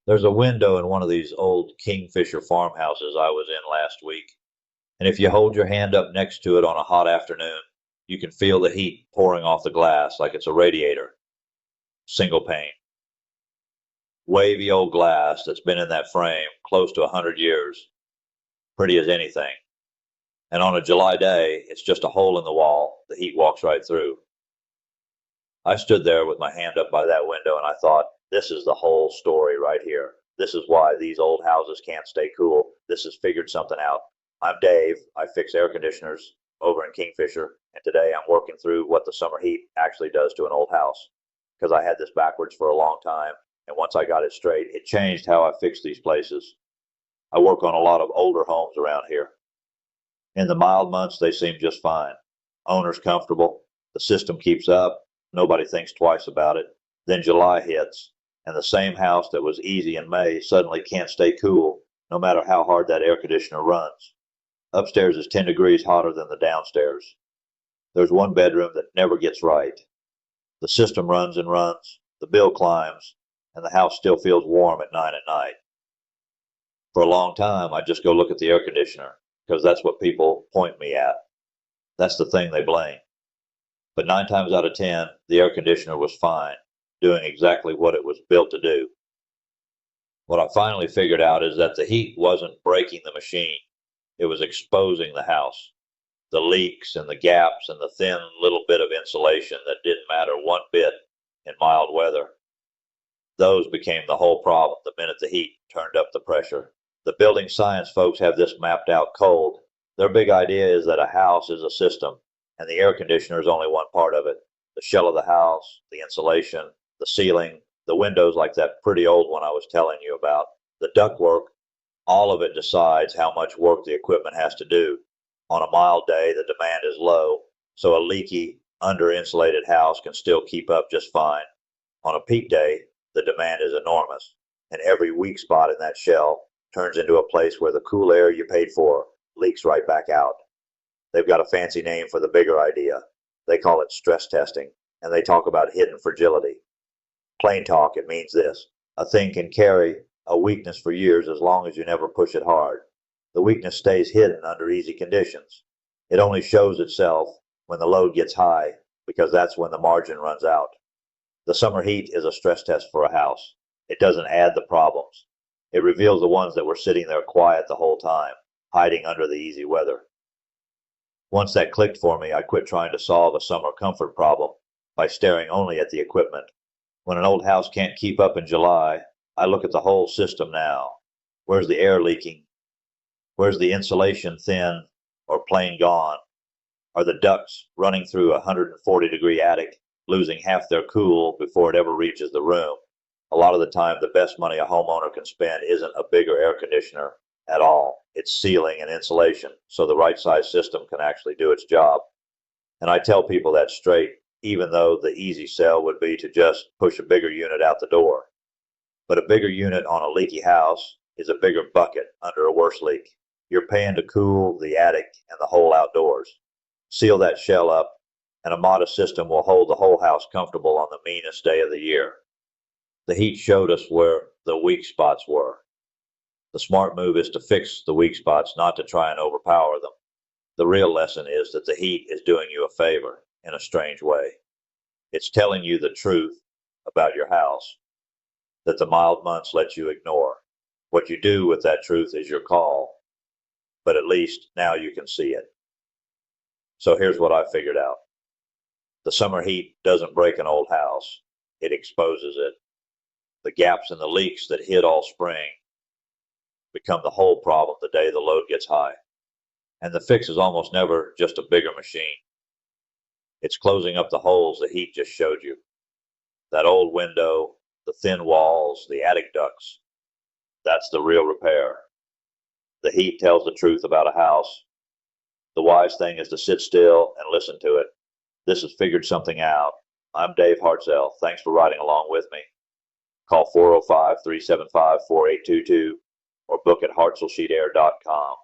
There's a window in one of these old Kingfisher farmhouses I was in last week, and if you hold your hand up next to it on a hot afternoon, you can feel the heat pouring off the glass like it's a radiator. Single pane. Wavy old glass that's been in that frame close to 100 years. Pretty as anything. And on a July day, it's just a hole in the wall. The heat walks right through. I stood there with my hand up by that window and I thought, this is the whole story right here. This is why these old houses can't stay cool. This has figured something out. I'm Dave. I fix air conditioners over in Kingfisher, and today I'm working through what the summer heat actually does to an old house. Because I had this backwards for a long time, and once I got it straight, it changed how I fix these places. I work on a lot of older homes around here. In the mild months, they seem just fine. Owners comfortable, the system keeps up, nobody thinks twice about it. Then July hits, and the same house that was easy in May suddenly can't stay cool, no matter how hard that air conditioner runs. Upstairs is 10 degrees hotter than the downstairs. There's one bedroom that never gets right. The system runs and runs, the bill climbs, and the house still feels warm at 9 at night. For a long time, I just go look at the air conditioner, because that's what people point me at. That's the thing they blame. But 9 times out of 10, the air conditioner was fine, doing exactly what it was built to do. What I finally figured out is that the heat wasn't breaking the machine. It was exposing the house. The leaks and the gaps and the thin little bit of insulation that didn't matter one bit in mild weather. Those became the whole problem the minute the heat turned up the pressure. The building science folks have this mapped out cold. Their big idea is that a house is a system, and the air conditioner is only one part of it. The shell of the house, the insulation, the ceiling, the windows like that pretty old one I was telling you about, the ductwork, all of it decides how much work the equipment has to do. On a mild day, the demand is low, so a leaky, under-insulated house can still keep up just fine. On a peak day, the demand is enormous, and every weak spot in that shell turns into a place where the cool air you paid for leaks right back out. They've got a fancy name for the bigger idea. They call it stress testing, and they talk about hidden fragility. Plain talk, it means this. A thing can carry a weakness for years as long as you never push it hard. The weakness stays hidden under easy conditions. It only shows itself when the load gets high, because that's when the margin runs out. The summer heat is a stress test for a house. It doesn't add the problems. It reveals the ones that were sitting there quiet the whole time, hiding under the easy weather. Once that clicked for me, I quit trying to solve a summer comfort problem by staring only at the equipment. When an old house can't keep up in July, I look at the whole system now. Where's the air leaking? Where's the insulation thin or plain gone? Are the ducts running through a 140-degree attic, losing half their cool before it ever reaches the room? A lot of the time, the best money a homeowner can spend isn't a bigger air conditioner at all. It's sealing and insulation, so the right size system can actually do its job. And I tell people that straight, even though the easy sell would be to just push a bigger unit out the door. But a bigger unit on a leaky house is a bigger bucket under a worse leak. You're paying to cool the attic and the whole outdoors. Seal that shell up, and a modest system will hold the whole house comfortable on the meanest day of the year. The heat showed us where the weak spots were. The smart move is to fix the weak spots, not to try and overpower them. The real lesson is that the heat is doing you a favor in a strange way. It's telling you the truth about your house that the mild months let you ignore. What you do with that truth is your call, but at least now you can see it. So here's what I figured out. The summer heat doesn't break an old house. It exposes it. The gaps and the leaks that hid all spring become the whole problem the day the load gets high. And the fix is almost never just a bigger machine. It's closing up the holes the heat just showed you. That old window, the thin walls, the attic ducts. That's the real repair. The heat tells the truth about a house. The wise thing is to sit still and listen to it. This has figured something out. I'm Dave Hartzell. Thanks for riding along with me. Call 405-375-4822 or book at hartzellsheetair.com.